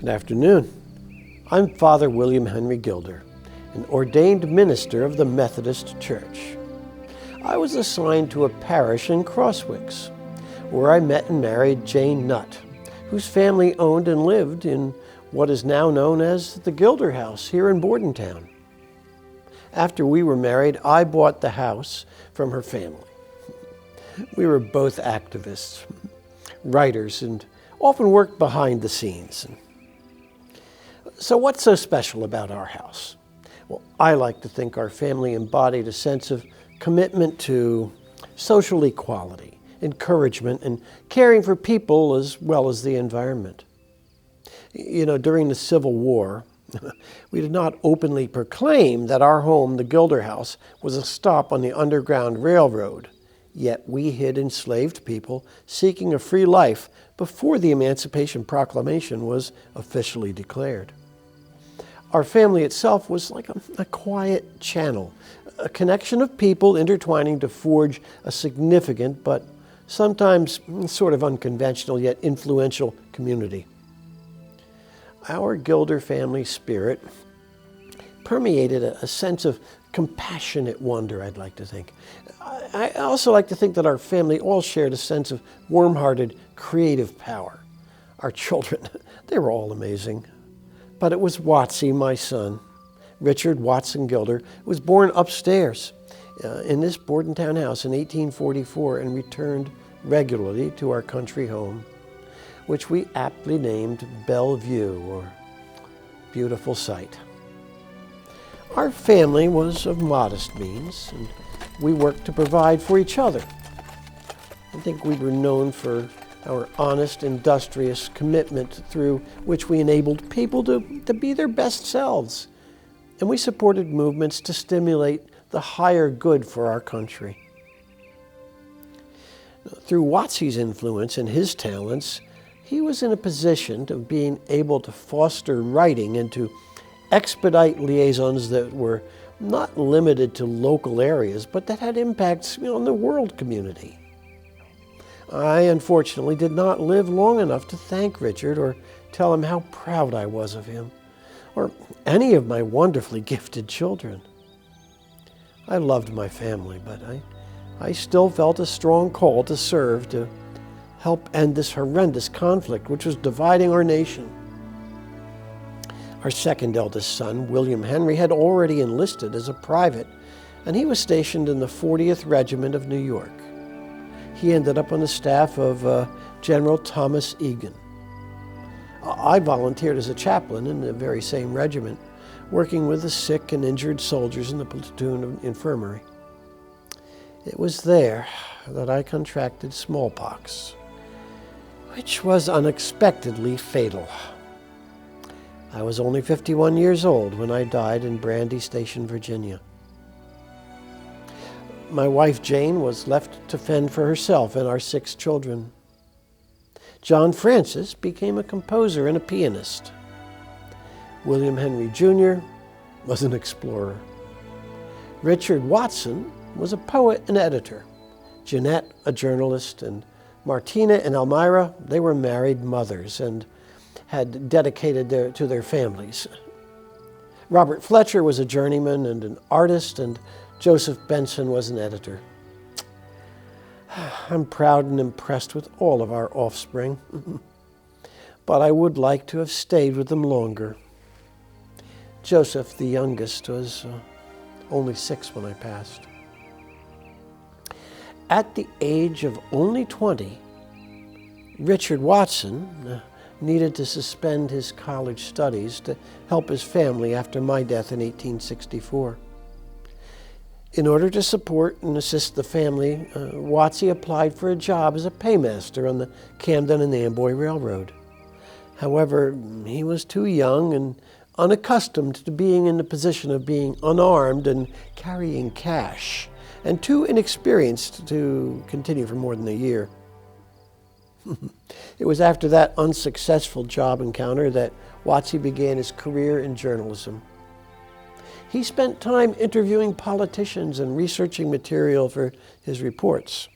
Good afternoon. I'm Father William Henry Gilder, an ordained minister of the Methodist Church. I was assigned to a parish in Crosswicks, where I met and married Jane Nutt, whose family owned and lived in what is now known as the Gilder House here in Bordentown. After we were married, I bought the house from her family. We were both activists, writers, and often worked behind the scenes. So what's so special about our house? Well, I like to think our family embodied a sense of commitment to social equality, encouragement, and caring for people as well as the environment. You know, during the Civil War, we did not openly proclaim that our home, the Gilder House, was a stop on the Underground Railroad, yet we hid enslaved people seeking a free life before the Emancipation Proclamation was officially declared. Our family itself was like a quiet channel, a connection of people intertwining to forge a significant but sometimes sort of unconventional yet influential community. Our Gilder family spirit permeated a sense of compassionate wonder, I'd like to think. I also like to think that our family all shared a sense of warm-hearted, creative power. Our children, they were all amazing. But it was Watsy, my son, Richard Watson Gilder, who was born upstairs in this Bordentown house in 1844 and returned regularly to our country home, which we aptly named Bellevue, or Beautiful Sight. Our family was of modest means, and we worked to provide for each other. I think we were known for our honest, industrious commitment through which we enabled people to be their best selves. And we supported movements to stimulate the higher good for our country. Through Watsy's influence and his talents, he was in a position of being able to foster writing and to expedite liaisons that were not limited to local areas, but that had impacts on the world community. I, unfortunately, did not live long enough to thank Richard or tell him how proud I was of him, or any of my wonderfully gifted children. I loved my family, but I still felt a strong call to serve, to help end this horrendous conflict which was dividing our nation. Our second eldest son, William Henry, had already enlisted as a private, and he was stationed in the 40th Regiment of New York. He ended up on the staff of General Thomas Egan. I volunteered as a chaplain in the very same regiment, working with the sick and injured soldiers in the platoon of infirmary. It was there that I contracted smallpox, which was unexpectedly fatal. I was only 51 years old when I died in Brandy Station, Virginia. My wife, Jane, was left to fend for herself and our 6 children. John Francis became a composer and a pianist. William Henry Jr. was an explorer. Richard Watson was a poet and editor. Jeanette, a journalist, and Martina and Elmira, they were married mothers and had dedicated to their families. Robert Fletcher was a journeyman and an artist, and Joseph Benson was an editor. I'm proud and impressed with all of our offspring, but I would like to have stayed with them longer. Joseph, the youngest, was only 6 when I passed. At the age of only 20, Richard Watson needed to suspend his college studies to help his family after my death in 1864. In order to support and assist the family, Watsy applied for a job as a paymaster on the Camden and Amboy Railroad. However, he was too young and unaccustomed to being in the position of being unarmed and carrying cash, and too inexperienced to continue for more than a year. It was after that unsuccessful job encounter that Watsy began his career in journalism. He spent time interviewing politicians and researching material for his reports.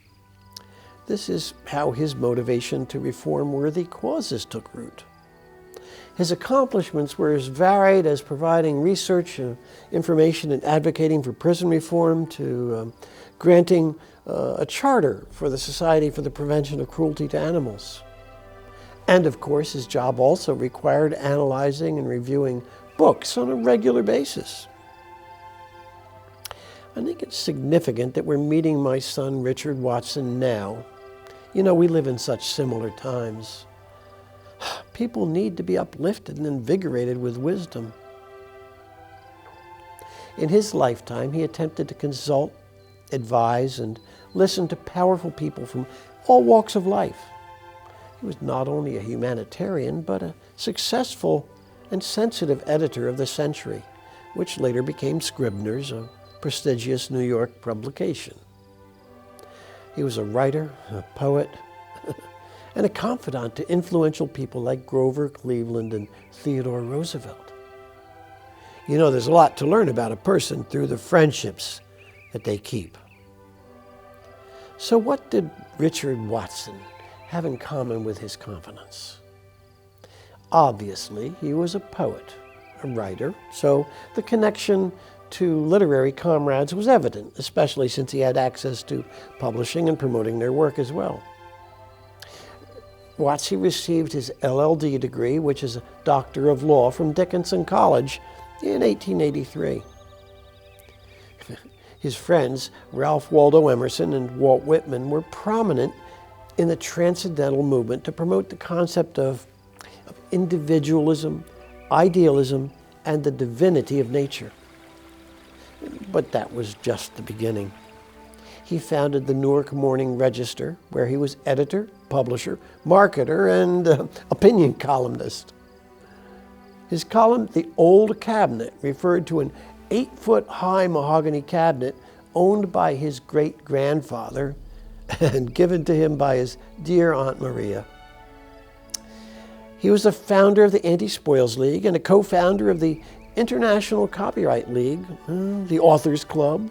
This is how his motivation to reform worthy causes took root. His accomplishments were as varied as providing research, information, and advocating for prison reform to granting a charter for the Society for the Prevention of Cruelty to Animals. And of course, his job also required analyzing and reviewing books on a regular basis. I think it's significant that we're meeting my son, Richard Watson, now. You know, we live in such similar times. People need to be uplifted and invigorated with wisdom. In his lifetime, he attempted to consult, advise, and listen to powerful people from all walks of life. He was not only a humanitarian, but a successful and sensitive editor of the Century, which later became Scribners, a prestigious New York publication. He was a writer, a poet, and a confidant to influential people like Grover Cleveland and Theodore Roosevelt. You know, there's a lot to learn about a person through the friendships that they keep. So what did Richard Watson have in common with his confidants? Obviously, he was a poet, a writer, so the connection to literary comrades was evident, especially since he had access to publishing and promoting their work as well. Watson received his LL.D. degree, which is a Doctor of Law, from Dickinson College in 1883. His friends, Ralph Waldo Emerson and Walt Whitman, were prominent in the Transcendental movement to promote the concept of individualism, idealism, and the divinity of nature. But that was just the beginning. He founded the Newark Morning Register, where he was editor, publisher, marketer, and opinion columnist. His column, The Old Cabinet, referred to an 8-foot-high mahogany cabinet owned by his great-grandfather and given to him by his dear Aunt Maria. He was the founder of the Anti-Spoils League and a co-founder of the International Copyright League, the Authors Club,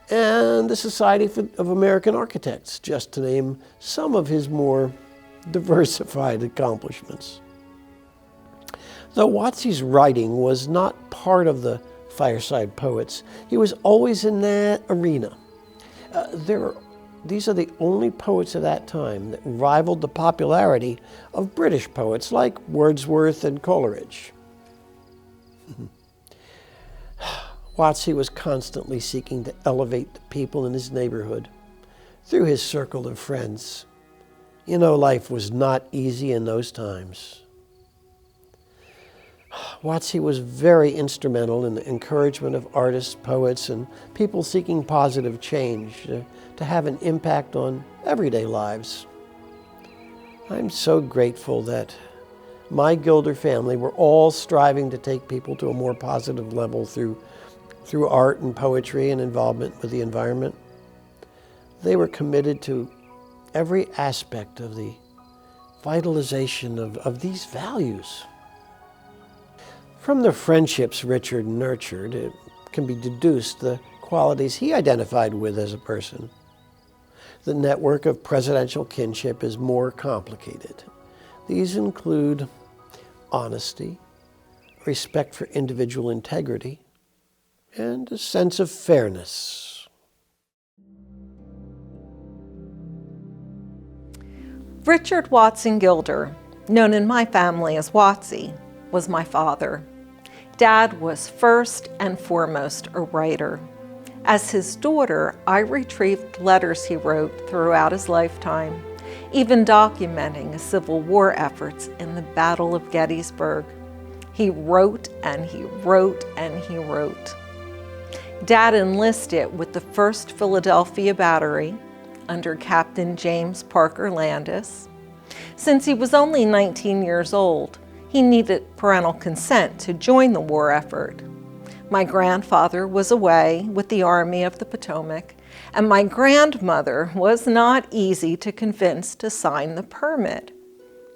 and the Society of American Architects, just to name some of his more diversified accomplishments. Though Watson's writing was not part of the fireside poets, he was always in that arena. These are the only poets of that time that rivaled the popularity of British poets like Wordsworth and Coleridge. Watson was constantly seeking to elevate the people in his neighborhood through his circle of friends. You know, life was not easy in those times. Watson was very instrumental in the encouragement of artists, poets, and people seeking positive change to have an impact on everyday lives. I'm so grateful that my Gilder family were all striving to take people to a more positive level through art and poetry and involvement with the environment. They were committed to every aspect of the vitalization of these values. From the friendships Richard nurtured, it can be deduced the qualities he identified with as a person. The network of presidential kinship is more complicated. These include honesty, respect for individual integrity, and a sense of fairness. Richard Watson Gilder, known in my family as Watsy, was my father. Dad was first and foremost a writer. As his daughter, I retrieved letters he wrote throughout his lifetime, even documenting his Civil War efforts in the Battle of Gettysburg. He wrote and he wrote and he wrote. Dad enlisted with the 1st Philadelphia Battery under Captain James Parker Landis. Since he was only 19 years old, he needed parental consent to join the war effort. My grandfather was away with the Army of the Potomac, and my grandmother was not easy to convince to sign the permit.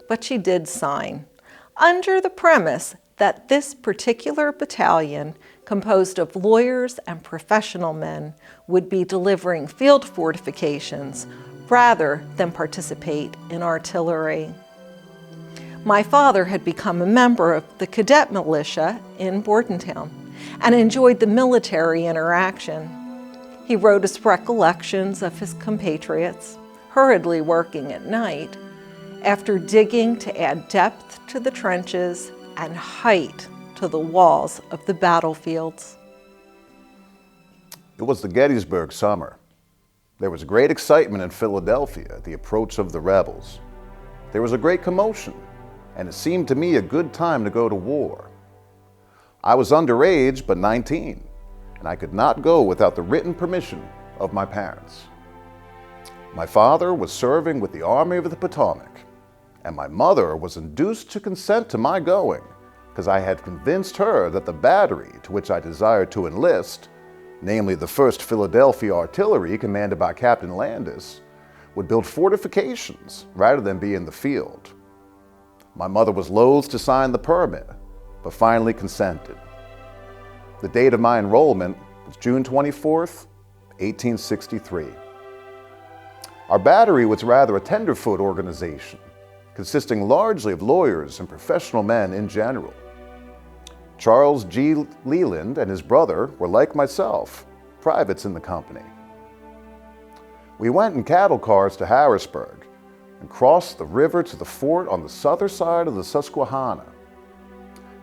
But she did sign, under the premise that this particular battalion, composed of lawyers and professional men, would be delivering field fortifications rather than participate in artillery. My father had become a member of the cadet militia in Bordentown and enjoyed the military interaction. He wrote us recollections of his compatriots, hurriedly working at night, after digging to add depth to the trenches and height to the walls of the battlefields. It was the Gettysburg summer. There was great excitement in Philadelphia at the approach of the rebels. There was a great commotion, and it seemed to me a good time to go to war. I was underage, but 19, and I could not go without the written permission of my parents. My father was serving with the Army of the Potomac, and my mother was induced to consent to my going because I had convinced her that the battery to which I desired to enlist, namely the 1st Philadelphia Artillery commanded by Captain Landis, would build fortifications rather than be in the field. My mother was loath to sign the permit, but finally consented. The date of my enrollment was June 24th, 1863. Our battery was rather a tenderfoot organization, consisting largely of lawyers and professional men in general. Charles G. Leland and his brother were, like myself, privates in the company. We went in cattle cars to Harrisburg and crossed the river to the fort on the southern side of the Susquehanna.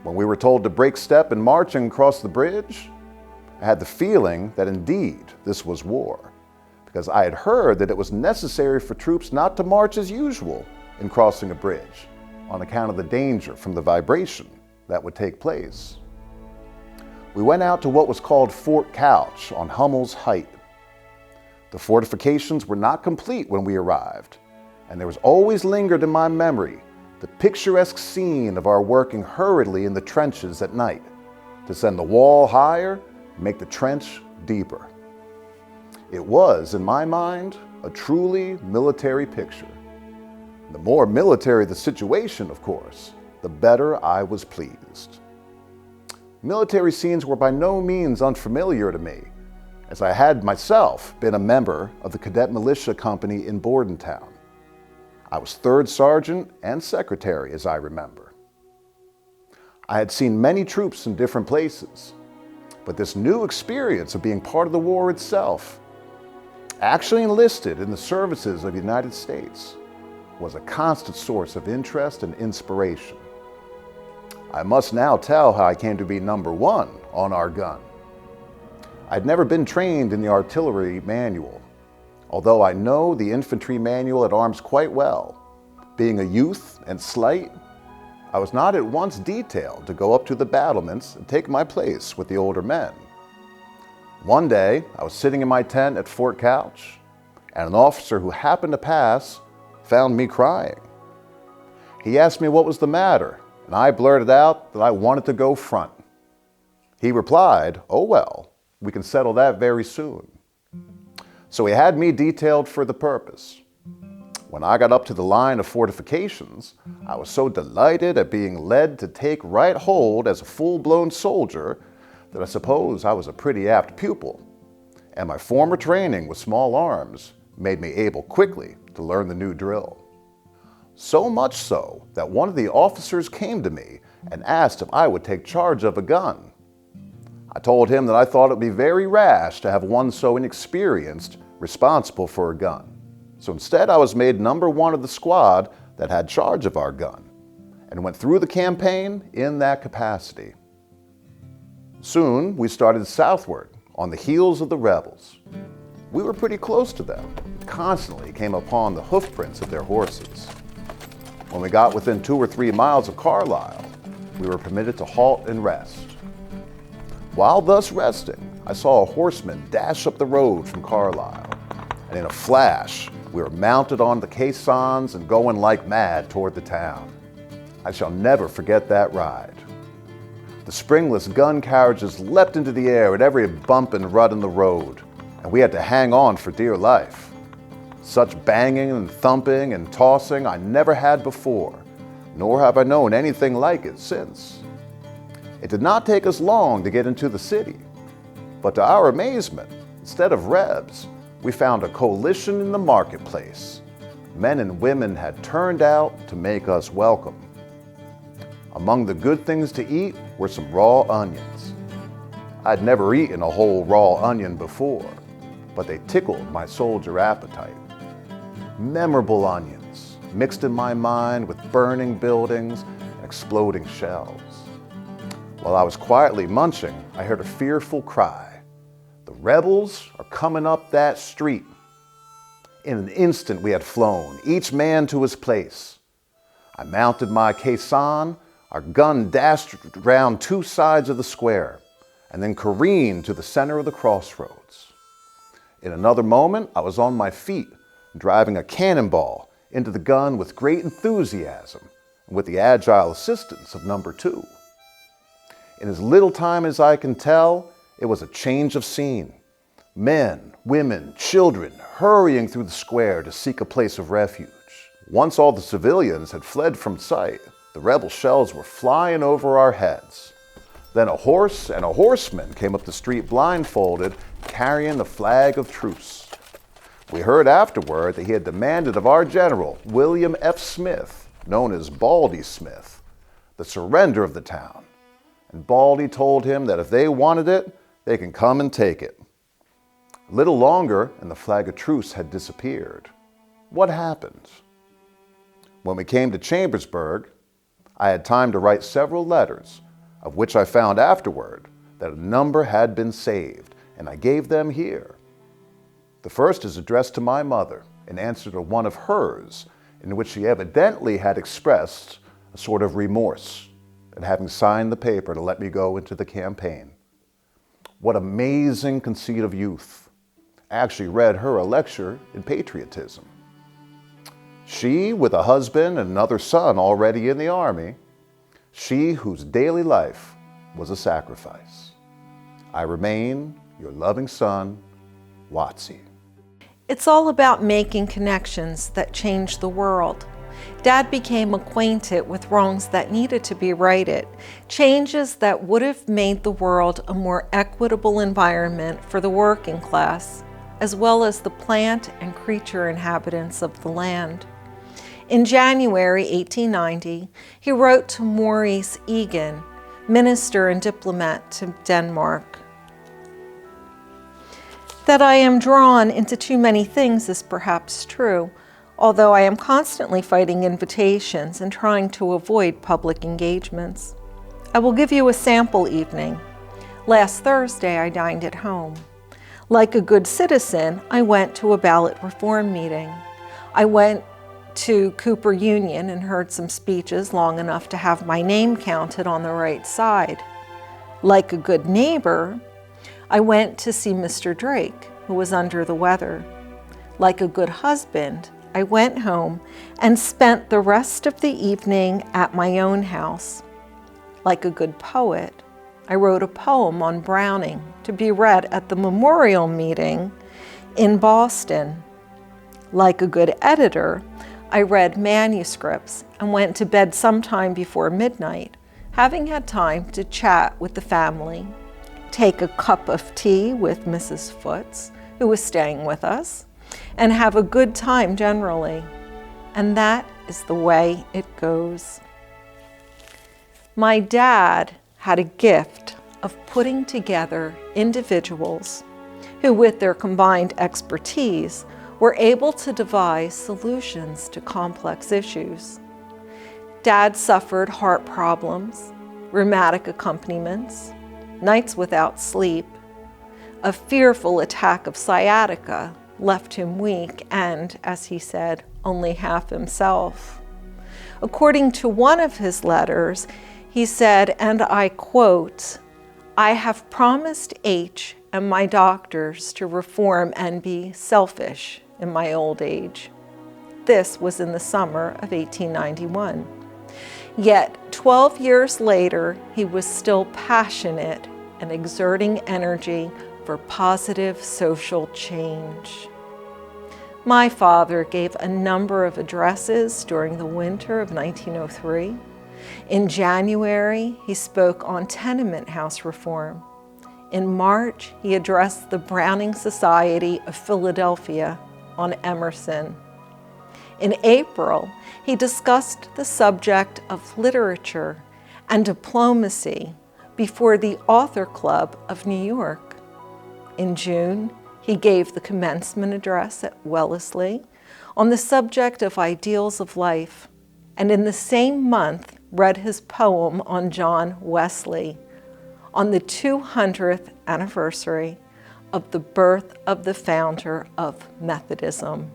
When we were told to break step in marching across the bridge, I had the feeling that indeed this was war, because I had heard that it was necessary for troops not to march as usual in crossing a bridge on account of the danger from the vibration that would take place. We went out to what was called Fort Couch on Hummel's Height. The fortifications were not complete when we arrived, and there was always lingered in my memory the picturesque scene of our working hurriedly in the trenches at night to send the wall higher and make the trench deeper. It was, in my mind, a truly military picture. The more military the situation, of course, the better I was pleased. Military scenes were by no means unfamiliar to me, as I had myself been a member of the cadet militia company in Bordentown. I was 3rd sergeant and secretary, as I remember. I had seen many troops in different places, but this new experience of being part of the war itself, actually enlisted in the services of the United States, was a constant source of interest and inspiration. I must now tell how I came to be number 1 on our gun. I'd never been trained in the artillery manual, although I know the infantry manual at arms quite well. Being a youth and slight, I was not at once detailed to go up to the battlements and take my place with the older men. One day, I was sitting in my tent at Fort Couch, and an officer who happened to pass found me crying. He asked me what was the matter, and I blurted out that I wanted to go front. He replied, "Oh well, we can settle that very soon." So he had me detailed for the purpose. When I got up to the line of fortifications, I was so delighted at being led to take right hold as a full-blown soldier that I suppose I was a pretty apt pupil, and my former training with small arms made me able quickly to learn the new drill. So much so that one of the officers came to me and asked if I would take charge of a gun. I told him that I thought it would be very rash to have one so inexperienced responsible for a gun. So instead I was made number 1 of the squad that had charge of our gun and went through the campaign in that capacity. Soon we started southward on the heels of the rebels. We were pretty close to them and constantly came upon the hoofprints of their horses. When we got within 2 or 3 miles of Carlisle, we were permitted to halt and rest. While thus resting, I saw a horseman dash up the road from Carlisle, and in a flash, we were mounted on the caissons and going like mad toward the town. I shall never forget that ride. The springless gun carriages leapt into the air at every bump and rut in the road, and we had to hang on for dear life. Such banging and thumping and tossing I never had before, nor have I known anything like it since. It did not take us long to get into the city, but to our amazement, instead of rebs, we found a coalition in the marketplace. Men and women had turned out to make us welcome. Among the good things to eat were some raw onions. I'd never eaten a whole raw onion before, but they tickled my soldier appetite. Memorable onions, mixed in my mind with burning buildings and exploding shells. While I was quietly munching, I heard a fearful cry. "The rebels are coming up that street." In an instant we had flown, each man to his place. I mounted my caisson, our gun dashed round two sides of the square, and then careened to the center of the crossroads. In another moment, I was on my feet, driving a cannonball into the gun with great enthusiasm and with the agile assistance of number 2. In as little time as I can tell, it was a change of scene. Men, women, children hurrying through the square to seek a place of refuge. Once all the civilians had fled from sight, the rebel shells were flying over our heads. Then a horse and a horseman came up the street blindfolded, carrying the flag of truce. We heard afterward that he had demanded of our general, William F. Smith, known as Baldy Smith, the surrender of the town. And Baldy told him that if they wanted it, they can come and take it. A little longer, and the flag of truce had disappeared. What happened? When we came to Chambersburg, I had time to write several letters, of which I found afterward that a number had been saved, and I gave them here. The first is addressed to my mother, in answer to one of hers, in which she evidently had expressed a sort of remorse at having signed the paper to let me go into the campaign. What amazing conceit of youth! I actually read her a lecture in patriotism. She, with a husband and another son already in the army, she whose daily life was a sacrifice. I remain your loving son, Watson. It's all about making connections that change the world. Dad became acquainted with wrongs that needed to be righted, changes that would have made the world a more equitable environment for the working class, as well as the plant and creature inhabitants of the land. In January 1890, he wrote to Maurice Egan, minister and diplomat to Denmark. That I am drawn into too many things is perhaps true, although I am constantly fighting invitations and trying to avoid public engagements. I will give you a sample evening. Last Thursday, I dined at home. Like a good citizen, I went to a ballot reform meeting. I went to Cooper Union and heard some speeches long enough to have my name counted on the right side. Like a good neighbor, I went to see Mr. Drake, who was under the weather. Like a good husband, I went home and spent the rest of the evening at my own house. Like a good poet, I wrote a poem on Browning to be read at the memorial meeting in Boston. Like a good editor, I read manuscripts and went to bed sometime before midnight, having had time to chat with the family, take a cup of tea with Mrs. Foots, who was staying with us, and have a good time generally. And that is the way it goes. My dad had a gift of putting together individuals who, with their combined expertise, were able to devise solutions to complex issues. Dad suffered heart problems, rheumatic accompaniments, nights without sleep. A fearful attack of sciatica left him weak and, as he said, only half himself. According to one of his letters, he said, and I quote, "I have promised H and my doctors to reform and be selfish in my old age." This was in the summer of 1891. Yet 12 years later, he was still passionate and exerting energy for positive social change. My father gave a number of addresses during the winter of 1903. In January, he spoke on tenement house reform. In March, he addressed the Browning Society of Philadelphia on Emerson. In April, he discussed the subject of literature and diplomacy before the Author Club of New York. In June, he gave the commencement address at Wellesley on the subject of ideals of life, and in the same month read his poem on John Wesley on the 200th anniversary of the birth of the founder of Methodism.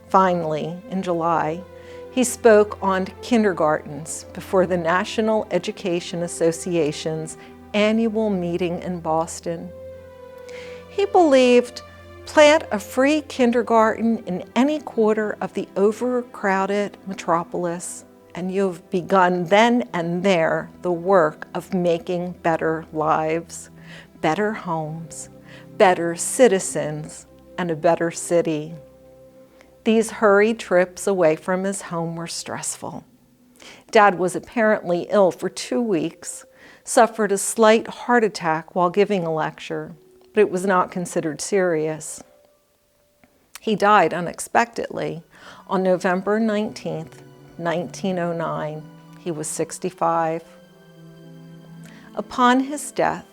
Finally, in July, he spoke on kindergartens before the National Education Association's annual meeting in Boston. He believed, plant a free kindergarten in any quarter of the overcrowded metropolis, and you've begun then and there the work of making better lives, better homes, better citizens, and a better city. These hurried trips away from his home were stressful. Dad was apparently ill for 2 weeks, suffered a slight heart attack while giving a lecture, but it was not considered serious. He died unexpectedly on November 19th, 1909. He was 65. Upon his death,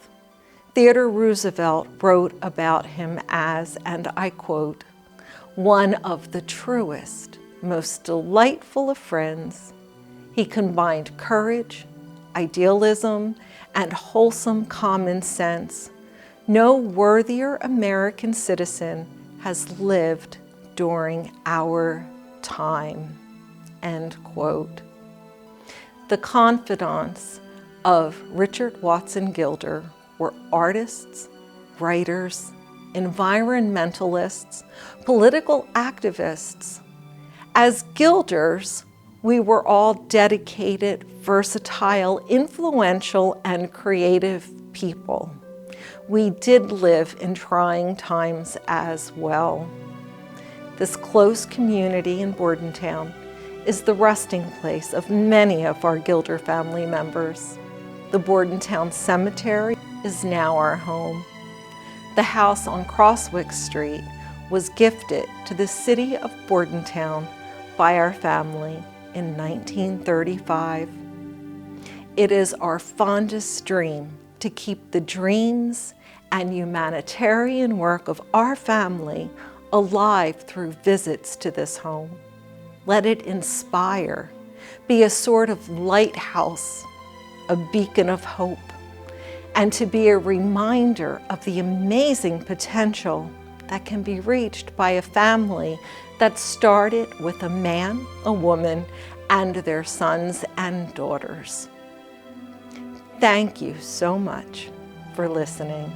Theodore Roosevelt wrote about him as, and I quote, "one of the truest, most delightful of friends. He combined courage, idealism, and wholesome common sense. No worthier American citizen has lived during our time," end quote. The confidants of Richard Watson Gilder were artists, writers, environmentalists, political activists. As Gilders, we were all dedicated, versatile, influential, and creative people. We did live in trying times as well. This close community in Bordentown is the resting place of many of our Gilder family members. The Bordentown Cemetery is now our home. The house on Crosswick Street was gifted to the city of Bordentown by our family in 1935. It is our fondest dream to keep the dreams and humanitarian work of our family alive through visits to this home. Let it inspire, be a sort of lighthouse, a beacon of hope, and to be a reminder of the amazing potential that can be reached by a family that started with a man, a woman, and their sons and daughters. Thank you so much for listening.